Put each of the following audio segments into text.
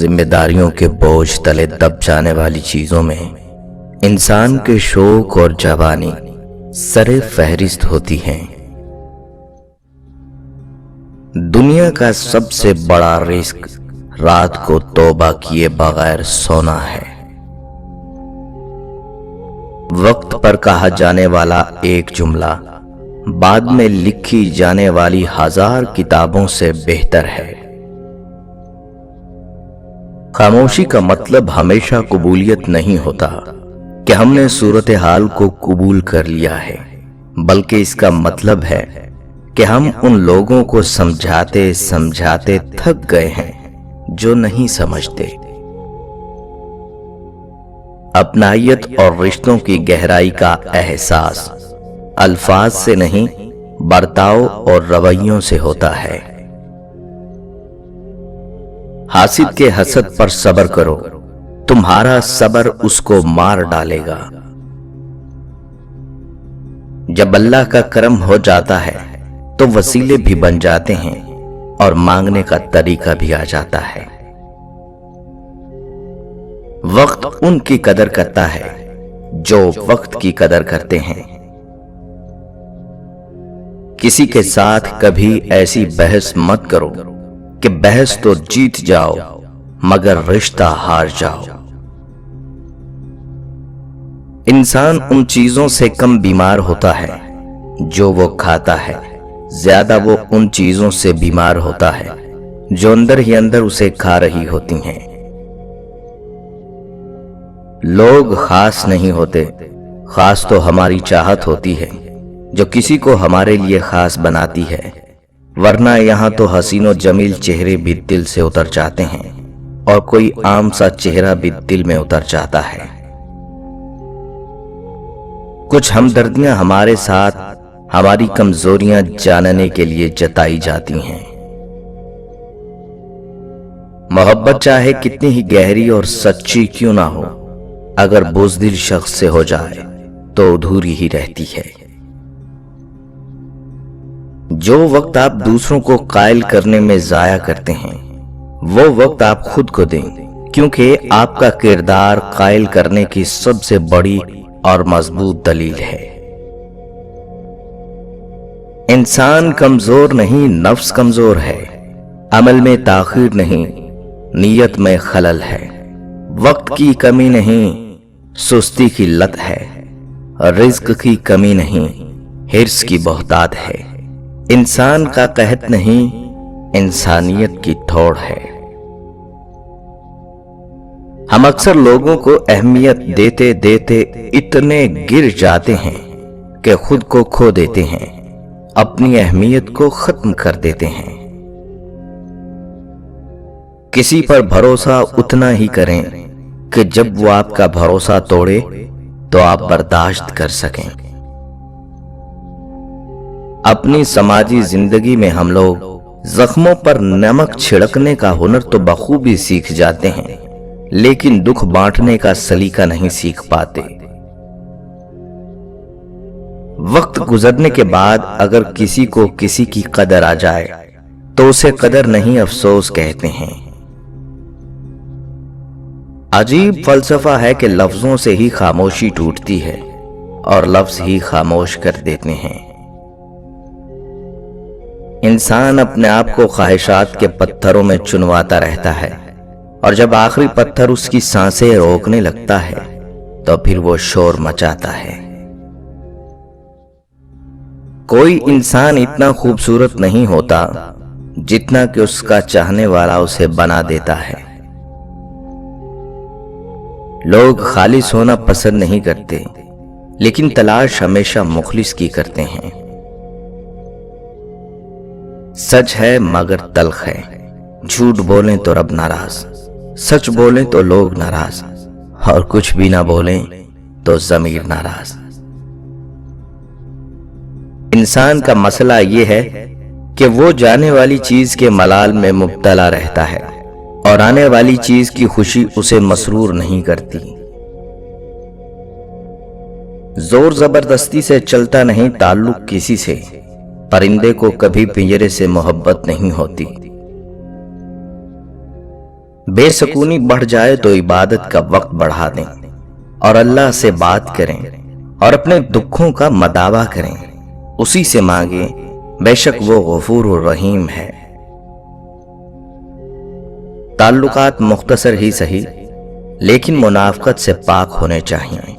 ذمہ داریوں کے بوجھ تلے دب جانے والی چیزوں میں انسان کے شوق اور جوانی سر فہرست ہوتی ہیں۔ دنیا کا سب سے بڑا رزق رات کو توبہ کیے بغیر سونا ہے۔ وقت پر کہا جانے والا ایک جملہ بعد میں لکھی جانے والی 1000 کتابوں سے بہتر ہے۔ خاموشی کا مطلب ہمیشہ قبولیت نہیں ہوتا کہ ہم نے صورتحال کو قبول کر لیا ہے، بلکہ اس کا مطلب ہے کہ ہم ان لوگوں کو سمجھاتے سمجھاتے تھک گئے ہیں جو نہیں سمجھتے۔ اپنائیت اور رشتوں کی گہرائی کا احساس الفاظ سے نہیں، برتاؤ اور رویوں سے ہوتا ہے۔ حاسد کے حسد پر صبر کرو، تمہارا صبر اس کو مار ڈالے گا۔ جب اللہ کا کرم ہو جاتا ہے تو وسیلے بھی بن جاتے ہیں اور مانگنے کا طریقہ بھی آ جاتا ہے۔ وقت ان کی قدر کرتا ہے جو وقت کی قدر کرتے ہیں۔ کسی کے ساتھ کبھی ایسی بحث مت کرو کہ بحث تو جیت جاؤ مگر رشتہ ہار جاؤ۔ انسان ان چیزوں سے کم بیمار ہوتا ہے جو وہ کھاتا ہے، زیادہ وہ ان چیزوں سے بیمار ہوتا ہے جو اندر ہی اندر اسے کھا رہی ہوتی ہیں۔ لوگ خاص نہیں ہوتے، خاص تو ہماری چاہت ہوتی ہے جو کسی کو ہمارے لیے خاص بناتی ہے، ورنہ یہاں تو حسین و جمیل چہرے بھی دل سے اتر جاتے ہیں اور کوئی عام سا چہرہ بھی دل میں اتر جاتا ہے۔ کچھ ہمدردیاں ہمارے ساتھ ہماری کمزوریاں جاننے کے لیے جتائی جاتی ہیں۔ محبت چاہے کتنی ہی گہری اور سچی کیوں نہ ہو، اگر بزدل شخص سے ہو جائے تو ادھوری ہی رہتی ہے۔ جو وقت آپ دوسروں کو قائل کرنے میں ضائع کرتے ہیں وہ وقت آپ خود کو دیں، کیونکہ آپ کا کردار قائل کرنے کی سب سے بڑی اور مضبوط دلیل ہے۔ انسان کمزور نہیں، نفس کمزور ہے۔ عمل میں تاخیر نہیں، نیت میں خلل ہے۔ وقت کی کمی نہیں، سستی کی لت ہے۔ رزق کی کمی نہیں، حرص کی بہتات ہے۔ انسان کا قحط نہیں، انسانیت کی تھوڑ ہے۔ ہم اکثر لوگوں کو اہمیت دیتے دیتے اتنے گر جاتے ہیں کہ خود کو کھو دیتے ہیں، اپنی اہمیت کو ختم کر دیتے ہیں۔ کسی پر بھروسہ اتنا ہی کریں کہ جب وہ آپ کا بھروسہ توڑے تو آپ برداشت کر سکیں۔ اپنی سماجی زندگی میں ہم لوگ زخموں پر نمک چھڑکنے کا ہنر تو بخوبی سیکھ جاتے ہیں، لیکن دکھ بانٹنے کا سلیقہ نہیں سیکھ پاتے۔ وقت گزرنے کے بعد اگر کسی کو کسی کی قدر آ جائے تو اسے قدر نہیں افسوس کہتے ہیں۔ عجیب فلسفہ ہے کہ لفظوں سے ہی خاموشی ٹوٹتی ہے اور لفظ ہی خاموش کر دیتے ہیں۔ انسان اپنے آپ کو خواہشات کے پتھروں میں چنواتا رہتا ہے، اور جب آخری پتھر اس کی سانسیں روکنے لگتا ہے تو پھر وہ شور مچاتا ہے۔ کوئی انسان اتنا خوبصورت نہیں ہوتا جتنا کہ اس کا چاہنے والا اسے بنا دیتا ہے۔ لوگ خالص ہونا پسند نہیں کرتے، لیکن تلاش ہمیشہ مخلص کی کرتے ہیں۔ سچ ہے مگر تلخ ہے، جھوٹ بولیں تو رب ناراض، سچ بولیں تو لوگ ناراض، اور کچھ بھی نہ بولیں تو ضمیر ناراض۔ انسان کا مسئلہ یہ ہے کہ وہ جانے والی چیز کے ملال میں مبتلا رہتا ہے اور آنے والی چیز کی خوشی اسے مسرور نہیں کرتی۔ زور زبردستی سے چلتا نہیں تعلق کسی سے، پرندے کو کبھی پنجرے سے محبت نہیں ہوتی۔ بے سکونی بڑھ جائے تو عبادت کا وقت بڑھا دیں اور اللہ سے بات کریں اور اپنے دکھوں کا مداوا کریں، اسی سے مانگیں، بے شک وہ غفور الرحیم ہے۔ تعلقات مختصر ہی صحیح لیکن منافقت سے پاک ہونے چاہیے۔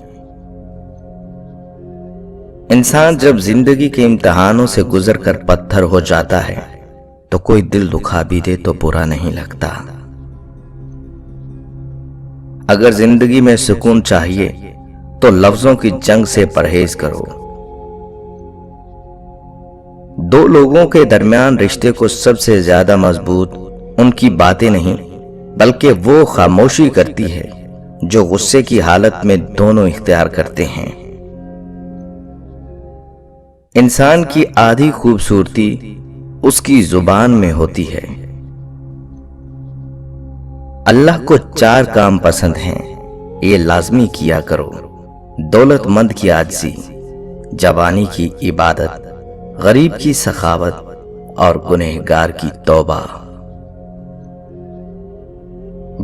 انسان جب زندگی کے امتحانوں سے گزر کر پتھر ہو جاتا ہے تو کوئی دل دکھا بھی دے تو برا نہیں لگتا۔ اگر زندگی میں سکون چاہیے تو لفظوں کی جنگ سے پرہیز کرو۔ دو لوگوں کے درمیان رشتے کو سب سے زیادہ مضبوط ان کی باتیں نہیں بلکہ وہ خاموشی کرتی ہے جو غصے کی حالت میں دونوں اختیار کرتے ہیں۔ انسان کی آدھی خوبصورتی اس کی زبان میں ہوتی ہے۔ اللہ کو 4 کام پسند ہیں، یہ لازمی کیا کرو: دولت مند کی عاجزی، جوانی کی عبادت، غریب کی سخاوت اور گنہگار کی توبہ۔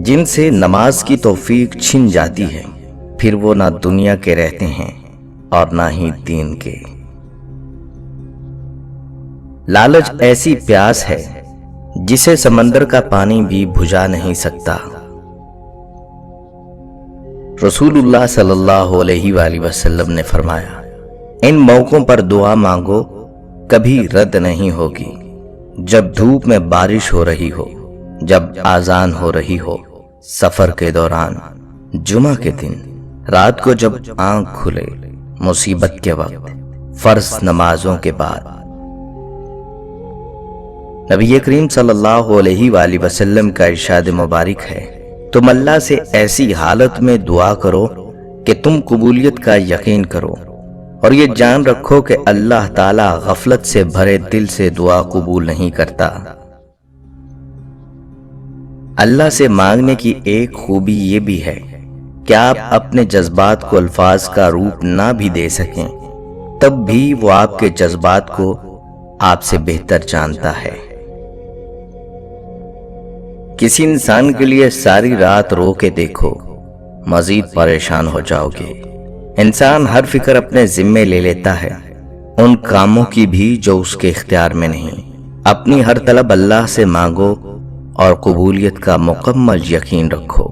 جن سے نماز کی توفیق چھن جاتی ہے پھر وہ نہ دنیا کے رہتے ہیں اور نہ ہی دین کے۔ لالچ ایسی پیاس ہے جسے سمندر کا پانی بھی بجھا نہیں سکتا۔ رسول اللہ صلی اللہ علیہ وآلہ وسلم نے فرمایا، ان موقعوں پر دعا مانگو، کبھی رد نہیں ہوگی۔ جب دھوپ میں بارش ہو رہی ہو، جب آذان ہو رہی ہو، سفر کے دوران، جمعہ کے دن، رات کو جب آنکھ کھلے، مصیبت کے وقت، فرض نمازوں کے بعد۔ نبی کریم صلی اللہ علیہ وآلہ وسلم کا ارشاد مبارک ہے، تم اللہ سے ایسی حالت میں دعا کرو کہ تم قبولیت کا یقین کرو اور یہ جان رکھو کہ اللہ تعالی غفلت سے بھرے دل سے دعا قبول نہیں کرتا۔ اللہ سے مانگنے کی ایک خوبی یہ بھی ہے کہ آپ اپنے جذبات کو الفاظ کا روپ نہ بھی دے سکیں تب بھی وہ آپ کے جذبات کو آپ سے بہتر جانتا ہے۔ کسی انسان کے لیے ساری رات رو کے دیکھو، مزید پریشان ہو جاؤ گے۔ انسان ہر فکر اپنے ذمے لے لیتا ہے، ان کاموں کی بھی جو اس کے اختیار میں نہیں۔ اپنی ہر طلب اللہ سے مانگو اور قبولیت کا مکمل یقین رکھو۔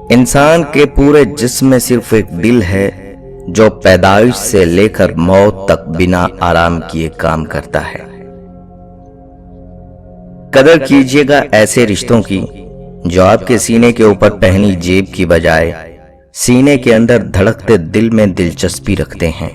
انسان کے پورے جسم میں صرف ایک دل ہے جو پیدائش سے لے کر موت تک بنا آرام کیے کام کرتا ہے۔ قدر کیجیے گا ایسے رشتوں کی جو آپ کے سینے کے اوپر پہنی جیب کی بجائے سینے کے اندر دھڑکتے دل میں دلچسپی رکھتے ہیں۔